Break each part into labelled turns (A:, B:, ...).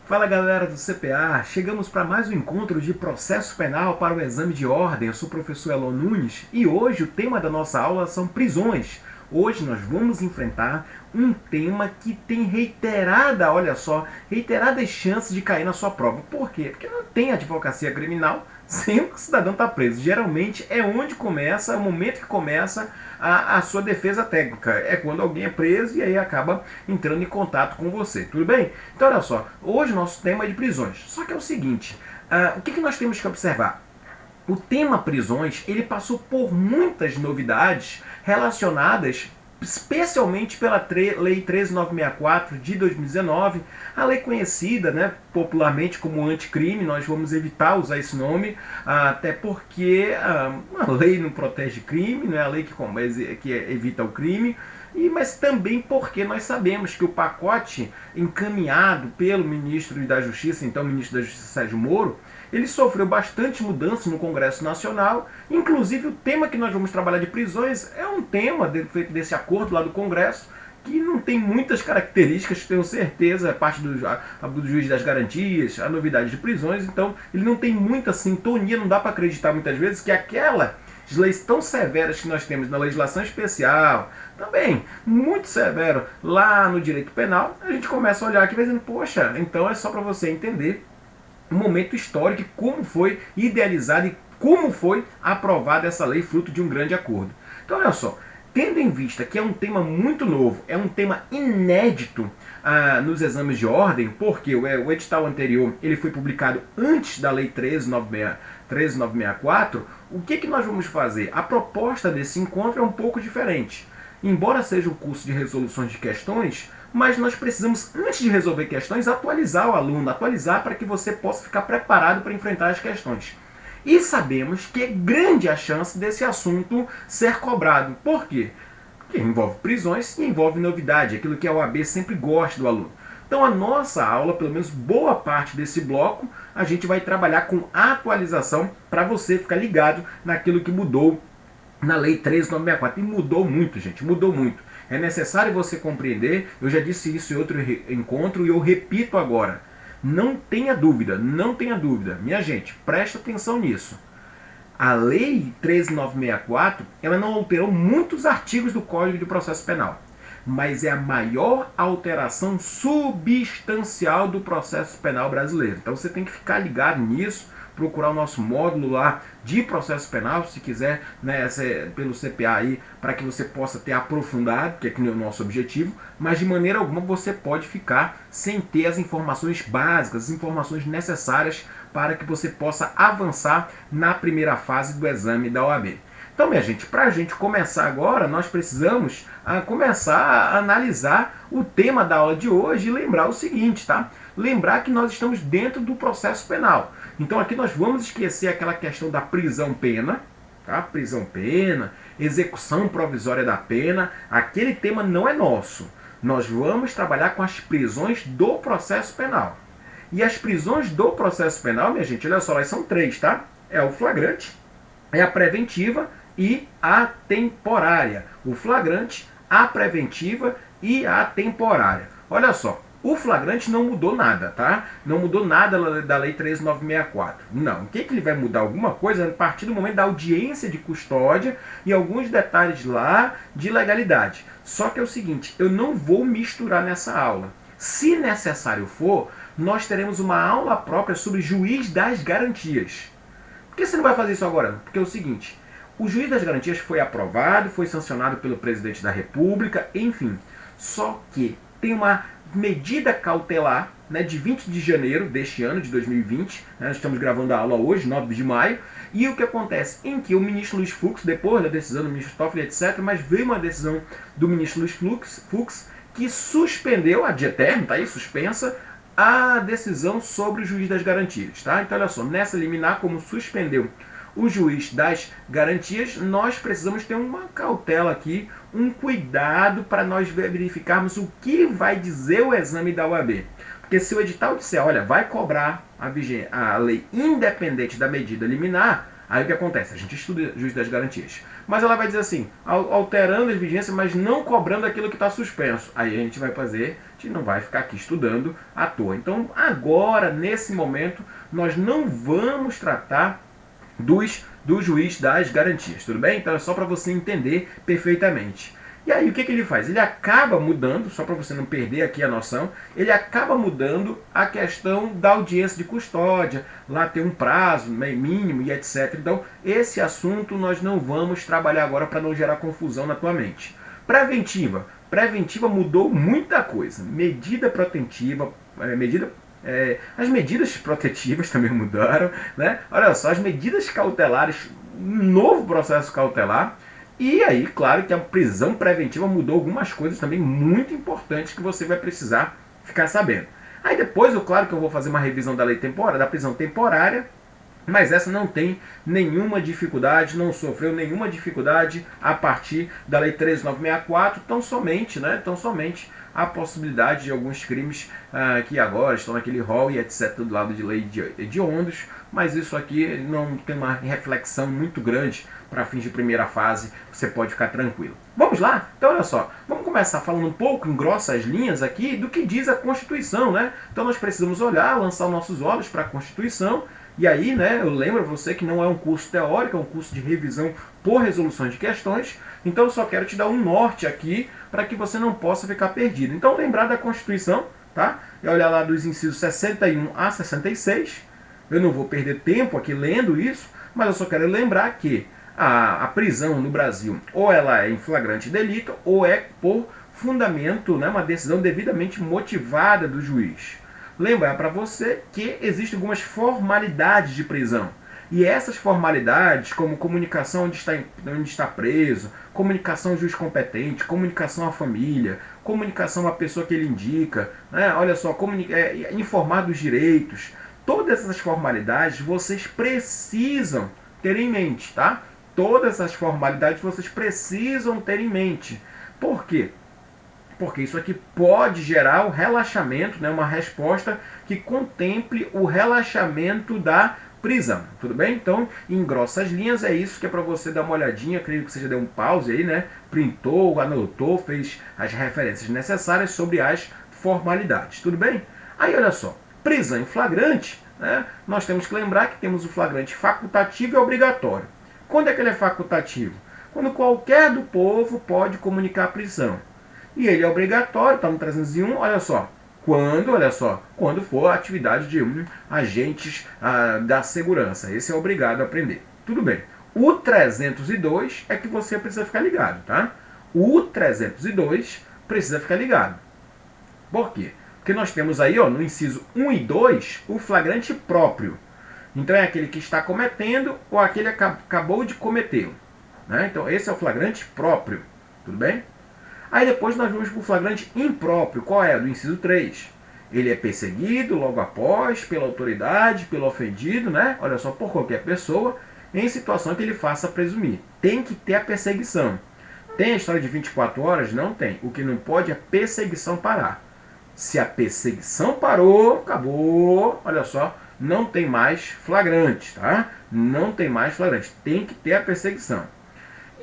A: Fala galera do CPA, chegamos para mais um encontro de processo penal para o exame de ordem. Eu sou o professor Elon Nunes e hoje o tema da nossa aula são prisões. Hoje nós vamos enfrentar um tema que tem reiteradas chances de cair na sua prova. Por quê? Porque não tem advocacia criminal sem o cidadão estar preso. Geralmente é onde começa, é o momento que começa a sua defesa técnica. É quando alguém é preso e aí acaba entrando em contato com você. Tudo bem? Então olha só, hoje o nosso tema é de prisões. Só que é o seguinte, o que nós temos que observar? O tema prisões, ele passou por muitas novidades relacionadas especialmente pela Lei 13.964 de 2019, a lei conhecida, popularmente como anticrime. Nós vamos evitar usar esse nome, até porque a lei não protege crime, não é a lei que evita o crime, mas também porque nós sabemos que o pacote encaminhado pelo ministro da Justiça, então ministro da Justiça Sérgio Moro, ele sofreu bastante mudanças no Congresso Nacional. Inclusive o tema que nós vamos trabalhar de prisões é um tema feito desse acordo lá do Congresso, que não tem muitas características, tenho certeza, a parte do juiz das garantias, a novidade de prisões, então ele não tem muita sintonia, não dá para acreditar muitas vezes que aquelas leis tão severas que nós temos na legislação especial, também muito severo lá no direito penal, a gente começa a olhar aqui e vai dizendo, poxa, então é só para você entender o momento histórico e como foi idealizada e como foi aprovada essa lei fruto de um grande acordo. Então olha só, tendo em vista que é um tema muito novo, é um tema inédito nos exames de ordem, porque o edital anterior ele foi publicado antes da Lei 13.964, o que nós vamos fazer? A proposta desse encontro é um pouco diferente. Embora seja um curso de resoluções de questões, mas nós precisamos, antes de resolver questões, atualizar o aluno, atualizar para que você possa ficar preparado para enfrentar as questões. E sabemos que é grande a chance desse assunto ser cobrado. Por quê? Porque envolve prisões e envolve novidade, aquilo que a OAB sempre gosta do aluno. Então a nossa aula, pelo menos boa parte desse bloco, a gente vai trabalhar com atualização para você ficar ligado naquilo que mudou na Lei 13.964. E mudou muito, gente, mudou muito. É necessário você compreender, eu já disse isso em outro encontro e eu repito agora. Não tenha dúvida, minha gente, presta atenção nisso. A Lei 13.964, ela não alterou muitos artigos do Código de Processo Penal, mas é a maior alteração substancial do processo penal brasileiro. Então você tem que ficar ligado nisso, procurar o nosso módulo lá de processo penal, se quiser, pelo CPA aí, para que você possa ter aprofundado, que é o nosso objetivo, mas de maneira alguma você pode ficar sem ter as informações básicas, as informações necessárias para que você possa avançar na primeira fase do exame da OAB. Então, minha gente, para a gente começar agora, nós precisamos começar a analisar o tema da aula de hoje e lembrar o seguinte, tá? Lembrar que nós estamos dentro do processo penal. Então aqui nós vamos esquecer aquela questão da prisão-pena, tá? Prisão-pena, execução provisória da pena, aquele tema não é nosso. Nós vamos trabalhar com as prisões do processo penal. E as prisões do processo penal, minha gente, olha só, elas são três, tá? É o flagrante, é a preventiva e a temporária. O flagrante, a preventiva e a temporária. Olha só, o flagrante não mudou nada, tá? Não mudou nada da Lei 13.964. Não. O que ele vai mudar? Alguma coisa a partir do momento da audiência de custódia e alguns detalhes lá de legalidade. Só que é o seguinte, eu não vou misturar nessa aula. Se necessário for, nós teremos uma aula própria sobre juiz das garantias. Por que você não vai fazer isso agora? Porque é o seguinte, o juiz das garantias foi aprovado, foi sancionado pelo presidente da República, enfim. Só que tem uma medida cautelar, de 20 de janeiro deste ano, de 2020, nós estamos gravando a aula hoje, 9 de maio, e o que acontece? Em que o ministro Luiz Fux, depois da decisão do ministro Toffoli, etc., mas veio uma decisão do ministro Luiz Fux que suspendeu, a de eterno, está aí suspensa, a decisão sobre o juiz das garantias. Tá? Então olha só, nessa liminar, como suspendeu o juiz das garantias, nós precisamos ter uma cautela aqui, um cuidado para nós verificarmos o que vai dizer o exame da OAB. Porque se o edital disser, olha, vai cobrar a lei independente da medida liminar, aí o que acontece? A gente estuda juiz das garantias. Mas ela vai dizer assim, alterando as vigências, mas não cobrando aquilo que está suspenso. Aí a gente vai fazer, a gente não vai ficar aqui estudando à toa. Então agora, nesse momento, nós não vamos tratar do juiz das garantias, tudo bem? Então é só para você entender perfeitamente. E aí o que ele faz? Ele acaba mudando, só para você não perder aqui a noção, ele acaba mudando a questão da audiência de custódia, lá tem um prazo mínimo e etc. Então esse assunto nós não vamos trabalhar agora para não gerar confusão na tua mente. Preventiva. Preventiva mudou muita coisa. Medida protetiva, as medidas protetivas também mudaram, né? Olha só, as medidas cautelares, um novo processo cautelar. E aí, claro que a prisão preventiva mudou algumas coisas também muito importantes que você vai precisar ficar sabendo. Aí depois, claro que eu vou fazer uma revisão da lei temporária, da prisão temporária, mas essa não tem nenhuma dificuldade, não sofreu nenhuma dificuldade a partir da lei 13.964, tão somente a possibilidade de alguns crimes que agora estão naquele rol e etc. do lado de lei de hediondos, mas isso aqui não tem uma reflexão muito grande para fins de primeira fase, você pode ficar tranquilo. Vamos lá? Então olha só, vamos começar falando um pouco em grossas linhas aqui do que diz a Constituição, né? Então nós precisamos olhar, lançar nossos olhos para a Constituição, e aí, né, eu lembro a você que não é um curso teórico, é um curso de revisão por resoluções de questões, então eu só quero te dar um norte aqui para que você não possa ficar perdido. Então lembrar da Constituição, tá? É olhar lá dos incisos 61 a 66, eu não vou perder tempo aqui lendo isso, mas eu só quero lembrar que a prisão no Brasil ou ela é em flagrante delito ou é por fundamento, né, uma decisão devidamente motivada do juiz. Lembrar para você que existem algumas formalidades de prisão. E essas formalidades, como comunicação onde está preso, comunicação ao juiz competente, comunicação à família, comunicação à pessoa que ele indica, né, olha só, informar dos direitos, todas essas formalidades vocês precisam ter em mente, tá? Todas essas formalidades vocês precisam ter em mente. Por quê? Porque isso aqui pode gerar o relaxamento, né, uma resposta que contemple o relaxamento da prisão. Tudo bem? Então, em grossas linhas, é isso que é para você dar uma olhadinha. Acredito que você já deu um pause aí, né? Printou, anotou, fez as referências necessárias sobre as formalidades. Tudo bem? Aí, olha só. Prisão em flagrante, né? Nós temos que lembrar que temos o flagrante facultativo e obrigatório. Quando é que ele é facultativo? Quando qualquer do povo pode comunicar a prisão. E ele é obrigatório, está no 301, olha só, quando for a atividade de agentes da segurança. Esse é obrigado a aprender. Tudo bem. O 302 é que você precisa ficar ligado, tá? O 302 precisa ficar ligado. Por quê? Porque nós temos aí, ó, no inciso 1 e 2, o flagrante próprio. Então é aquele que está cometendo ou aquele que acabou de cometê-lo, né? Então esse é o flagrante próprio. Tudo bem? Aí depois nós vamos para o flagrante impróprio. Qual é? Do inciso 3. Ele é perseguido logo após, pela autoridade, pelo ofendido, né? Olha só, por qualquer pessoa, em situação que ele faça presumir. Tem que ter a perseguição. Tem a história de 24 horas? Não tem. O que não pode é a perseguição parar. Se a perseguição parou, acabou. Olha só, não tem mais flagrante, tá? Não tem mais flagrante. Tem que ter a perseguição.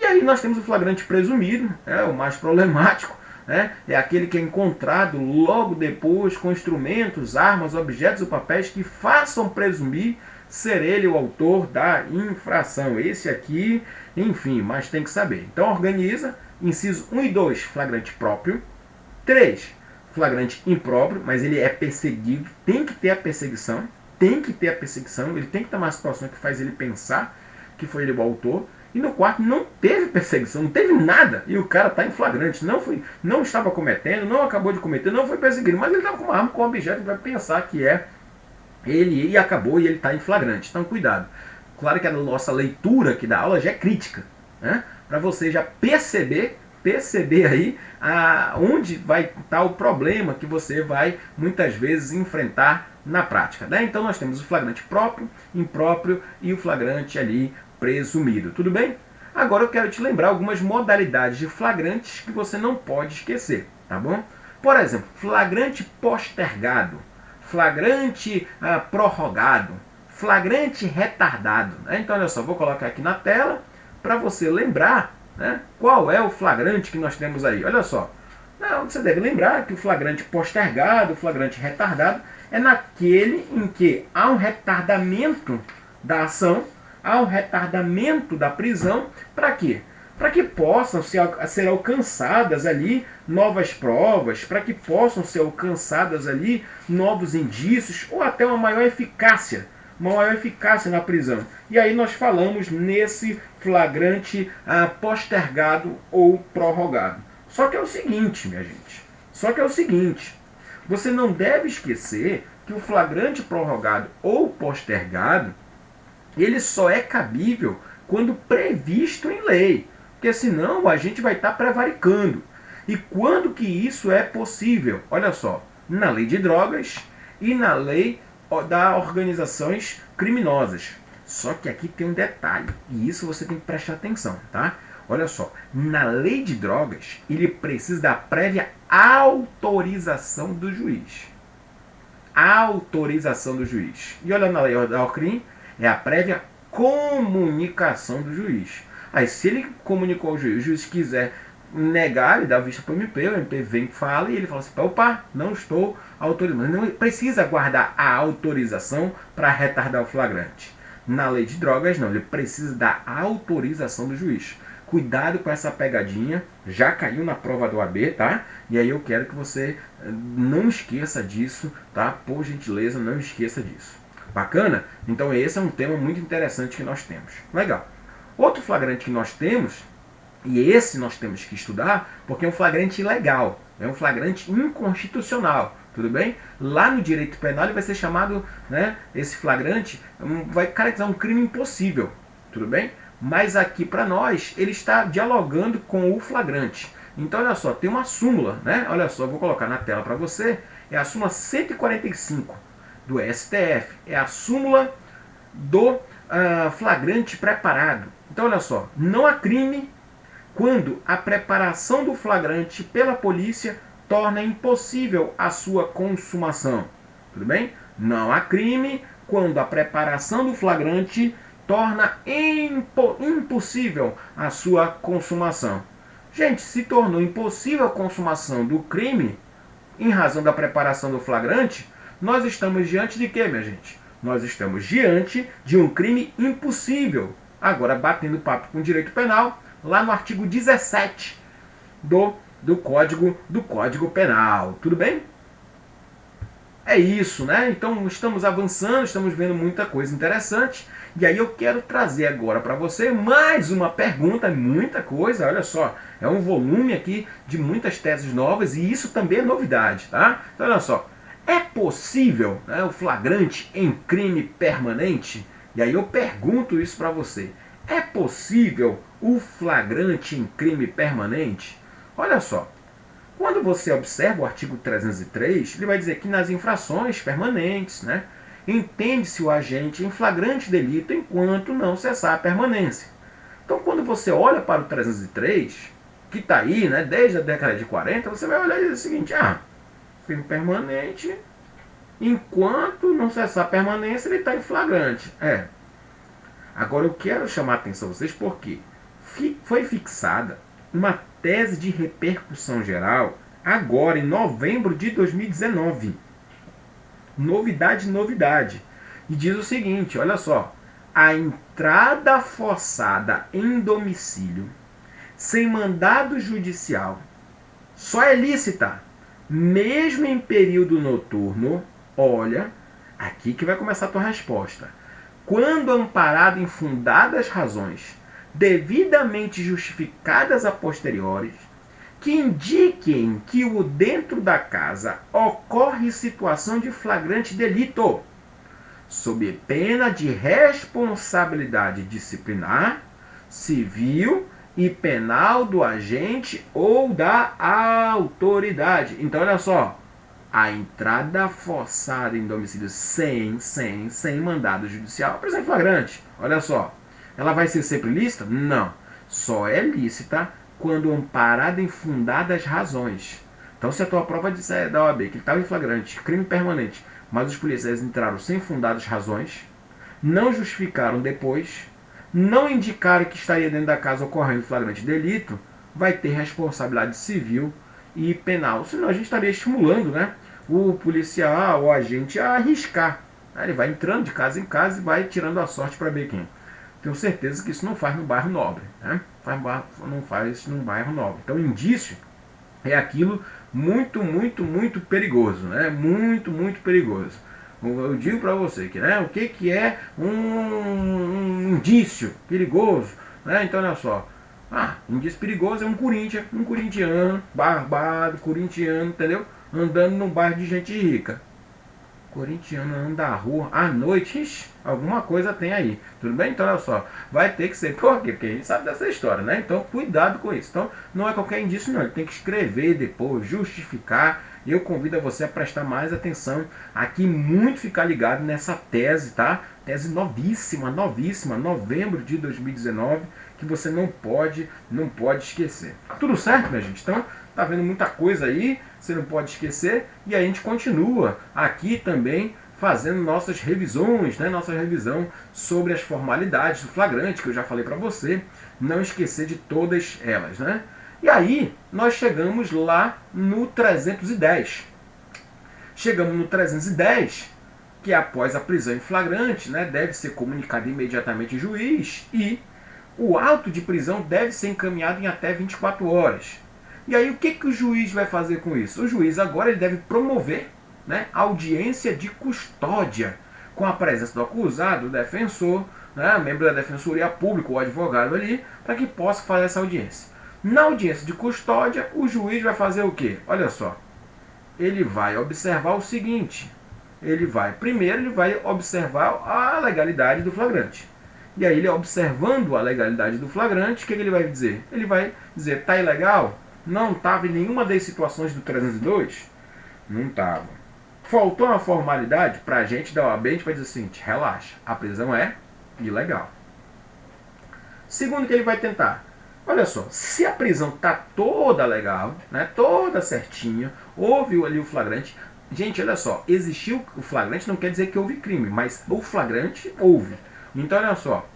A: E aí nós temos o flagrante presumido, é o mais problemático, né? É aquele que é encontrado logo depois com instrumentos, armas, objetos ou papéis que façam presumir ser ele o autor da infração. Esse aqui, enfim, mas tem que saber. Então organiza, inciso 1 e 2, flagrante próprio. 3, flagrante impróprio, mas ele é perseguido, tem que ter a perseguição, ele tem que estar numa situação que faz ele pensar que foi ele o autor. E no quarto não teve perseguição, não teve nada. E o cara está em flagrante. Não estava cometendo, não acabou de cometer, não foi perseguido. Mas ele estava com uma arma, com um objeto que vai pensar que é ele e acabou e ele está em flagrante. Então cuidado. Claro que a nossa leitura aqui da aula já é crítica, né? Para você já perceber aí onde vai estar o problema que você vai muitas vezes enfrentar na prática, né? Então nós temos o flagrante próprio, impróprio e o flagrante ali presumido. Tudo bem? Agora eu quero te lembrar algumas modalidades de flagrantes que você não pode esquecer, tá bom? Por exemplo, flagrante postergado, flagrante prorrogado, flagrante retardado, né? Então olha só, vou colocar aqui na tela para você lembrar, né, qual é o flagrante que nós temos aí. Olha só. Não, você deve lembrar que o flagrante postergado, o flagrante retardado, é naquele em que há um retardamento da ação, há um retardamento da prisão. Para quê? Para que possam ser alcançadas ali novas provas, para que possam ser alcançadas ali novos indícios ou até uma maior eficácia na prisão. E aí nós falamos nesse flagrante postergado ou prorrogado. Só que é o seguinte, minha gente, você não deve esquecer que o flagrante prorrogado ou postergado, ele só é cabível quando previsto em lei, porque senão a gente vai estar prevaricando. E quando que isso é possível? Olha só, na lei de drogas e na lei das organizações criminosas. Só que aqui tem um detalhe, e isso você tem que prestar atenção, tá? Olha só, na lei de drogas, ele precisa da prévia autorização do juiz. Autorização do juiz. E olha na lei da OCRIM, é a prévia comunicação do juiz. Aí se ele comunicou ao juiz, o juiz quiser negar, ele dá vista para o MP vem e fala, e ele fala assim, opa, não estou autorizando. Não precisa guardar a autorização para retardar o flagrante. Na lei de drogas, não, ele precisa da autorização do juiz. Cuidado com essa pegadinha, já caiu na prova do AB, tá? E aí eu quero que você não esqueça disso, tá? Por gentileza, não esqueça disso. Bacana? Então esse é um tema muito interessante que nós temos. Legal. Outro flagrante que nós temos, e esse nós temos que estudar, porque é um flagrante ilegal, é um flagrante inconstitucional, tudo bem? Lá no direito penal ele vai ser chamado, né, esse flagrante, vai caracterizar um crime impossível, tudo bem? Mas aqui para nós, ele está dialogando com o flagrante. Então olha só, tem uma súmula, né? Olha só, eu vou colocar na tela para você, é a súmula 145 do STF, é a súmula do flagrante preparado. Então olha só, não há crime quando a preparação do flagrante pela polícia torna impossível a sua consumação. Tudo bem? Não há crime quando a preparação do flagrante torna impossível a sua consumação. Gente, se tornou impossível a consumação do crime em razão da preparação do flagrante, nós estamos diante de quê, minha gente? Nós estamos diante de um crime impossível. Agora, batendo papo com o direito penal, lá no artigo 17 do Código Penal. Tudo bem? É isso, né? Então estamos avançando, estamos vendo muita coisa interessante. E aí eu quero trazer agora para você mais uma pergunta, muita coisa, olha só. É um volume aqui de muitas teses novas e isso também é novidade, tá? Então olha só. É possível, né, o flagrante em crime permanente? E aí eu pergunto isso para você. É possível o flagrante em crime permanente? Olha só. Quando você observa o artigo 303, ele vai dizer que nas infrações permanentes, né, entende-se o agente em flagrante delito enquanto não cessar a permanência. Então, quando você olha para o 303, que está aí, né, desde a década de 40, você vai olhar e dizer o seguinte, crime permanente, enquanto não cessar a permanência, ele está em flagrante. Agora, eu quero chamar a atenção de vocês porque foi fixada uma tese de repercussão geral agora em novembro de 2019. Novidade. E diz o seguinte, olha só. A entrada forçada em domicílio sem mandado judicial só é lícita mesmo em período noturno. Olha, aqui que vai começar a tua resposta. Quando amparado em fundadas razões devidamente justificadas a posteriores, que indiquem que o dentro da casa ocorre situação de flagrante delito, sob pena de responsabilidade disciplinar, civil e penal do agente ou da autoridade. Então, olha só, a entrada forçada em domicílio sem mandado judicial, por exemplo, flagrante, olha só, ela vai ser sempre lícita? Não. Só é lícita quando amparada em fundadas razões. Então, se a tua prova disser da OAB que ele estava em flagrante, crime permanente, mas os policiais entraram sem fundadas razões, não justificaram depois, não indicarem que estaria dentro da casa ocorrendo flagrante delito, vai ter responsabilidade civil e penal. Senão a gente estaria estimulando, né, o policial, o agente a arriscar. Ele vai entrando de casa em casa e vai tirando a sorte para ver quem. Tenho certeza que isso não faz no bairro nobre. Né? Não faz isso num bairro nobre. Então, indício é aquilo muito, muito, muito perigoso. Né? Muito, muito perigoso. Eu digo para você que, né, o que é um indício perigoso. Né? Então, olha só. Indício perigoso é um corintiano, barbado, corintiano, entendeu? Andando num bairro de gente rica. Corintiano anda na rua à noite, ixi, alguma coisa tem aí. Tudo bem? Então, olha só, vai ter que ser. Por quê? Porque a gente sabe dessa história, né? Então, cuidado com isso. Então, não é qualquer indício, não. Ele tem que escrever depois, justificar. Eu convido a você a prestar mais atenção aqui, muito ficar ligado nessa tese, tá? Tese novíssima, novembro de 2019, que você não pode esquecer. Tudo certo, minha gente? Então, tá vendo muita coisa aí, você não pode esquecer, e a gente continua aqui também fazendo nossas revisões, né? Nossa revisão sobre as formalidades do flagrante, que eu já falei para você, não esquecer de todas elas, né? E aí, nós chegamos lá no 310. Chegamos no 310, que após a prisão em flagrante, né, deve ser comunicado imediatamente ao juiz e o auto de prisão deve ser encaminhado em até 24 horas. E aí o que o juiz vai fazer com isso? O juiz agora ele deve promover, né, audiência de custódia, com a presença do acusado, do defensor, né, membro da defensoria pública, o advogado ali, para que possa fazer essa audiência. Na audiência de custódia, o juiz vai fazer o quê? Olha só, ele vai observar o seguinte, primeiro ele vai observar a legalidade do flagrante. E aí ele observando a legalidade do flagrante, o que ele vai dizer? Ele vai dizer, está ilegal? Não estava em nenhuma das situações do 302? Não estava. Faltou uma formalidade para a gente da OAB, a gente vai dizer o seguinte, relaxa, a prisão é ilegal. Segundo que ele vai tentar, olha só, se a prisão está toda legal, né, toda certinha, houve ali o flagrante, gente, olha só, existiu o flagrante não quer dizer que houve crime, mas o flagrante houve. Então, olha só,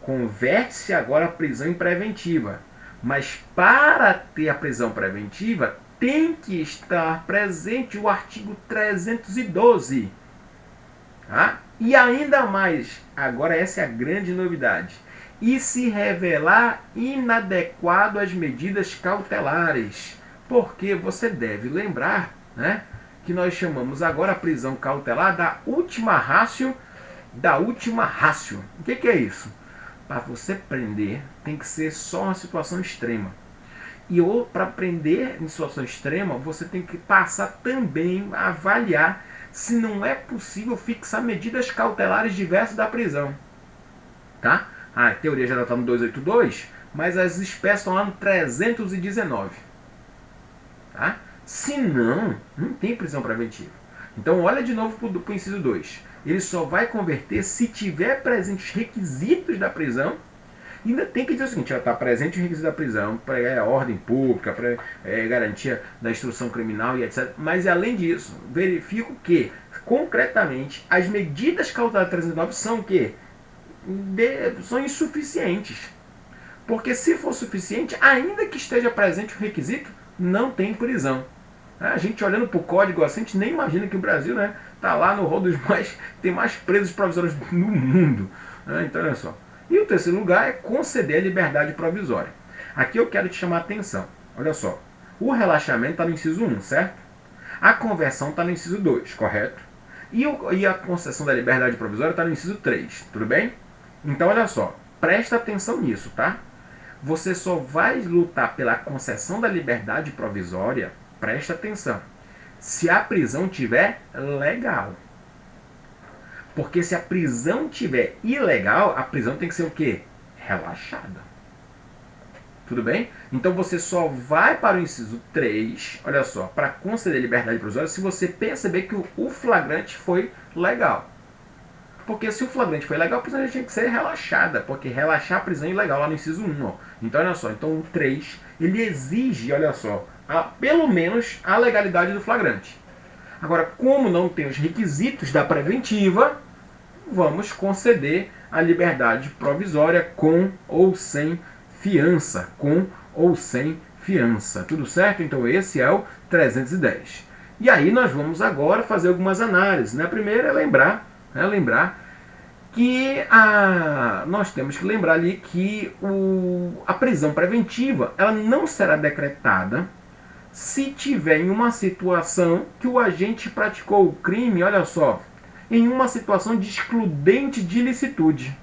A: converte-se agora a prisão em preventiva. Mas para ter a prisão preventiva, tem que estar presente o artigo 312. Tá? E ainda mais, agora essa é a grande novidade, e se revelar inadequado às medidas cautelares. Porque você deve lembrar, né, que nós chamamos agora a prisão cautelar da última ratio. O que é isso? Para você prender, tem que ser só uma situação extrema. E ou para prender em situação extrema, você tem que passar também a avaliar se não é possível fixar medidas cautelares diversas da prisão. Tá? A teoria já está no 282, mas as espécies estão lá no 319. Tá? Se não, não tem prisão preventiva. Então olha de novo para o inciso 2. Ele só vai converter se tiver presente os requisitos da prisão. E ainda tem que dizer o seguinte, está presente o requisito da prisão, para ordem pública, para garantia da instrução criminal e etc. Mas além disso, verifico que, concretamente, as medidas cautelares 309 são o quê? São insuficientes. Porque se for suficiente, ainda que esteja presente o requisito, não tem prisão. A gente olhando para o código assim, a gente nem imagina que o Brasil, né, tá lá no rol dos tem mais presos provisórios no mundo. Então, olha só. E o terceiro lugar é conceder a liberdade provisória. Aqui eu quero te chamar a atenção. Olha só. O relaxamento está no inciso 1, certo? A conversão está no inciso 2, correto? E a concessão da liberdade provisória está no inciso 3, tudo bem? Então, olha só. Presta atenção nisso, tá? Você só vai lutar pela concessão da liberdade provisória, presta atenção, se a prisão tiver legal. Porque se a prisão tiver ilegal, a prisão tem que ser o quê? Relaxada. Tudo bem? Então você só vai para o inciso 3, olha só, para conceder liberdade provisória se você perceber que o flagrante foi legal. Porque se o flagrante foi legal, a prisão já tinha que ser relaxada, porque relaxar a prisão é ilegal lá no inciso 1. Ó. Então olha só, então o 3, ele exige, olha só, pelo menos a legalidade do flagrante. Agora, como não tem os requisitos da preventiva, vamos conceder a liberdade provisória com ou sem fiança. Com ou sem fiança. Tudo certo? Então esse é o 310. E aí nós vamos agora fazer algumas análises. A primeira é lembrar que nós temos que lembrar ali que a prisão preventiva ela não será decretada se tiver em uma situação que o agente praticou o crime, olha só, em uma situação de excludente de ilicitude.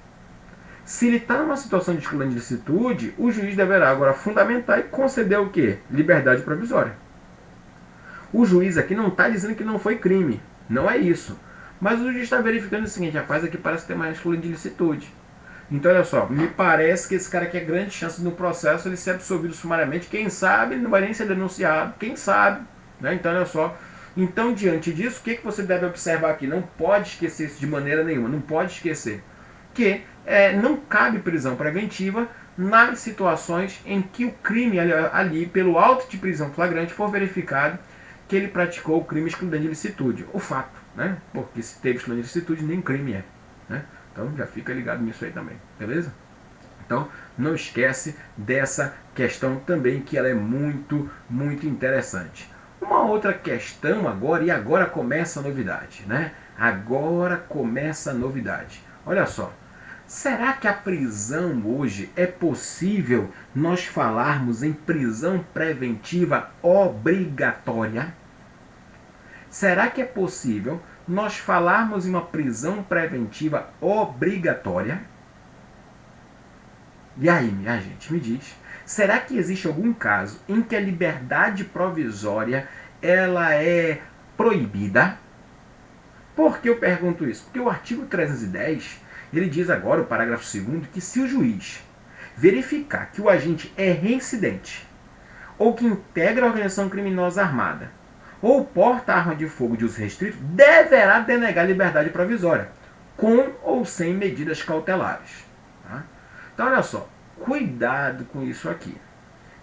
A: Se ele está numa situação de excludente de ilicitude, o juiz deverá agora fundamentar e conceder o quê? Liberdade provisória. O juiz aqui não está dizendo que não foi crime, não é isso. Mas o juiz está verificando o seguinte, rapaz, aqui parece ter mais excludente de ilicitude. Então, olha só, me parece que esse cara aqui é grande chance no processo ele ser absolvido sumariamente. Quem sabe, não vai nem ser denunciado. Quem sabe, né? Então, olha só. Então, diante disso, o que você deve observar aqui? Não pode esquecer isso de maneira nenhuma. Não pode esquecer que não cabe prisão preventiva nas situações em que o crime ali pelo auto de prisão flagrante, for verificado que ele praticou o crime excludente de ilicitude. O fato, né? Porque se teve excludente de ilicitude, nem crime é, né? Então já fica ligado nisso aí também, beleza? Então não esquece dessa questão também, que ela é muito, muito interessante. Uma outra questão agora, e agora começa a novidade, né? Agora começa a novidade. Olha só, será que a prisão hoje é possível nós falarmos em prisão preventiva obrigatória? Será que é possível nós falarmos em uma prisão preventiva obrigatória? E aí, minha gente, me diz, será que existe algum caso em que a liberdade provisória ela é proibida? Por que eu pergunto isso? Porque o artigo 310, ele diz agora, o parágrafo 2º, que se o juiz verificar que o agente é reincidente, ou que integra a organização criminosa armada, ou porta arma de fogo de uso restrito, deverá denegar liberdade provisória, com ou sem medidas cautelares. Tá? Então, olha só, cuidado com isso aqui.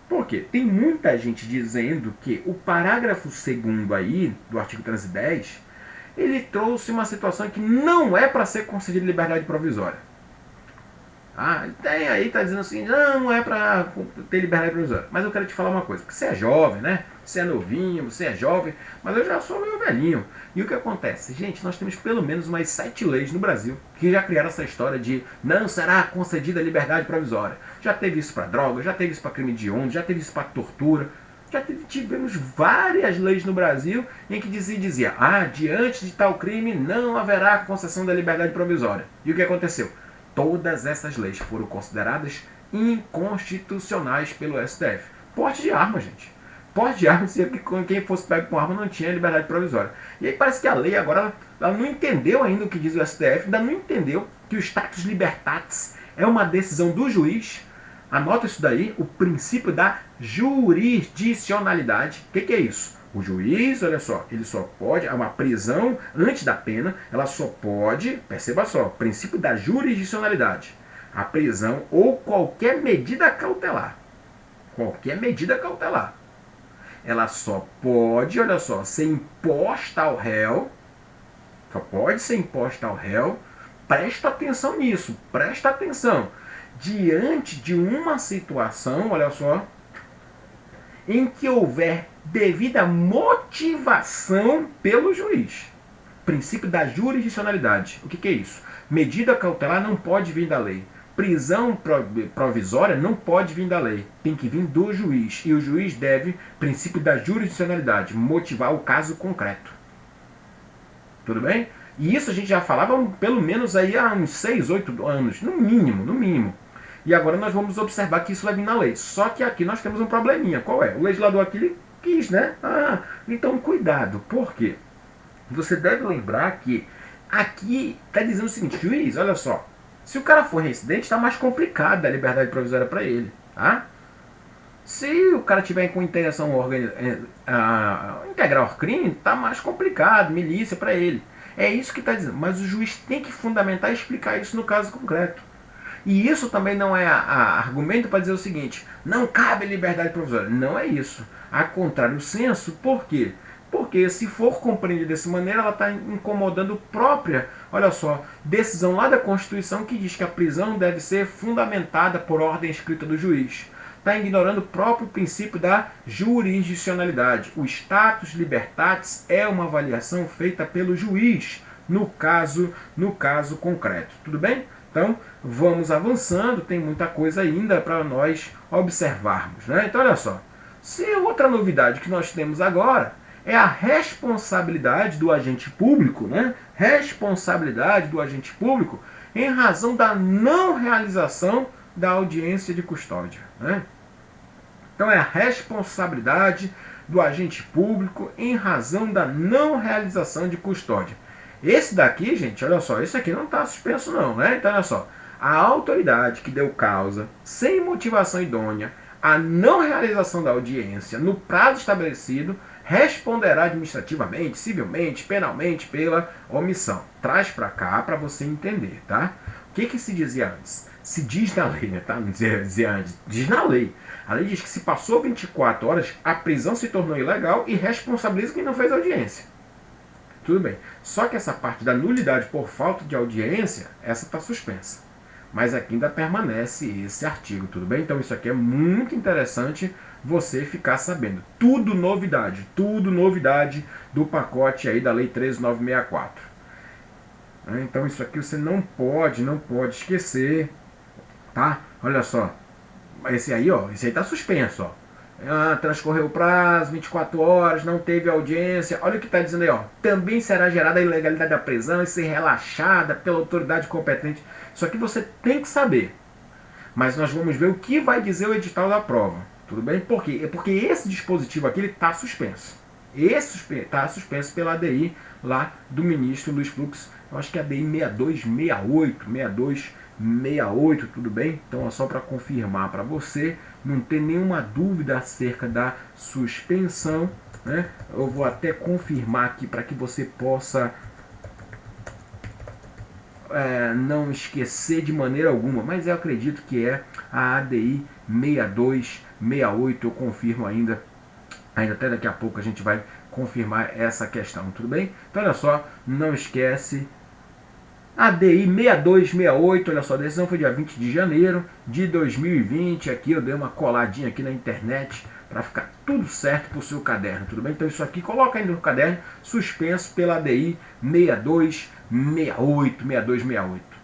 A: Por quê? Tem muita gente dizendo que o parágrafo 2º aí, do artigo 310, ele trouxe uma situação que não é para ser concedida liberdade provisória. Tem aí, tá dizendo assim, não é para ter liberdade provisória. Mas eu quero te falar uma coisa, porque você é jovem, né? Você é novinho, você é jovem, mas eu já sou meio velhinho. E o que acontece? Gente, nós temos pelo menos umas 7 leis no Brasil que já criaram essa história de não será concedida liberdade provisória. Já teve isso para droga, já teve isso para crime de onda, já teve isso para tortura. Tivemos várias leis no Brasil em que dizia, diante de tal crime não haverá concessão da liberdade provisória. E o que aconteceu? Todas essas leis foram consideradas inconstitucionais pelo STF. Porte de arma, gente. Porte de arma, se quem fosse pego com arma não tinha liberdade provisória. E aí parece que a lei agora ela não entendeu ainda o que diz o STF, ainda não entendeu que o status libertatis é uma decisão do juiz. Anota isso daí, o princípio da jurisdicionalidade. O que é isso? O juiz, olha só, ele só pode, uma prisão antes da pena, ela só pode, perceba só, princípio da jurisdicionalidade. A prisão ou qualquer medida cautelar. Qualquer medida cautelar. Ela só pode, olha só, ser imposta ao réu. Só pode ser imposta ao réu. Presta atenção nisso, presta atenção. Diante de uma situação, olha só, em que houver devida motivação pelo juiz. Princípio da jurisdicionalidade. O que é isso? Medida cautelar não pode vir da lei. Prisão provisória não pode vir da lei. Tem que vir do juiz. E o juiz deve, princípio da jurisdicionalidade, motivar o caso concreto. Tudo bem? E isso a gente já falava pelo menos aí há uns 6, 8 anos. No mínimo, no mínimo. E agora nós vamos observar que isso vai vir na lei. Só que aqui nós temos um probleminha. Qual é? O legislador aqui ele quis, né? Então cuidado. Por quê? Você deve lembrar que aqui está dizendo o seguinte, juiz, olha só. Se o cara for reincidente, está mais complicado a liberdade provisória para ele. Tá? Se o cara tiver com intenção integrar o crime, está mais complicado, milícia para ele. É isso que está dizendo. Mas o juiz tem que fundamentar e explicar isso no caso concreto. E isso também não é argumento para dizer o seguinte, não cabe liberdade provisória. Não é isso. A contrário senso, por quê? Porque se for compreendida dessa maneira, ela está incomodando própria, olha só, decisão lá da Constituição que diz que a prisão deve ser fundamentada por ordem escrita do juiz. Está ignorando o próprio princípio da jurisdicionalidade. O status libertatis é uma avaliação feita pelo juiz no caso concreto. Tudo bem? Então, vamos avançando, tem muita coisa ainda para nós observarmos, né? Então, olha só. Se outra novidade que nós temos agora é a responsabilidade do agente público, né? Responsabilidade do agente público em razão da não realização da audiência de custódia, né? Então é a responsabilidade do agente público em razão da não realização de custódia. Esse daqui, gente, olha só, esse aqui não está suspenso não, né? Então olha só, a autoridade que deu causa, sem motivação idônea, a não realização da audiência no prazo estabelecido, responderá administrativamente, civilmente, penalmente pela omissão. Traz para cá para você entender, tá? O que se dizia antes? Se diz na lei, né? Tá? Não dizia antes, diz na lei. A lei diz que se passou 24 horas, a prisão se tornou ilegal e responsabiliza quem não fez audiência. Tudo bem. Só que essa parte da nulidade por falta de audiência, essa está suspensa. Mas aqui ainda permanece esse artigo, tudo bem? Então isso aqui é muito interessante você ficar sabendo. Tudo novidade do pacote aí da Lei 13.964. Então isso aqui você não pode esquecer, tá? Olha só, esse aí está suspenso, ó. Transcorreu o prazo, 24 horas, não teve audiência. Olha o que está dizendo aí, ó. Também será gerada a ilegalidade da prisão e ser relaxada pela autoridade competente. Isso aqui você tem que saber. Mas nós vamos ver o que vai dizer o edital da prova. Tudo bem? Por quê? É porque esse dispositivo aqui está suspenso. Esse está suspenso pela ADI lá do ministro Luiz Fux. Eu acho que é a ADI 6268, tudo bem? Então é só para confirmar para você, não ter nenhuma dúvida acerca da suspensão, né? Eu vou até confirmar aqui para que você possa não esquecer de maneira alguma, mas eu acredito que é a ADI 6268, eu confirmo ainda até daqui a pouco a gente vai confirmar essa questão, tudo bem? Então olha só, não esquece, ADI 6268, olha só, a decisão foi dia 20 de janeiro de 2020, aqui eu dei uma coladinha aqui na internet para ficar tudo certo para o seu caderno, tudo bem? Então isso aqui coloca ainda no caderno, suspenso pela ADI 6268.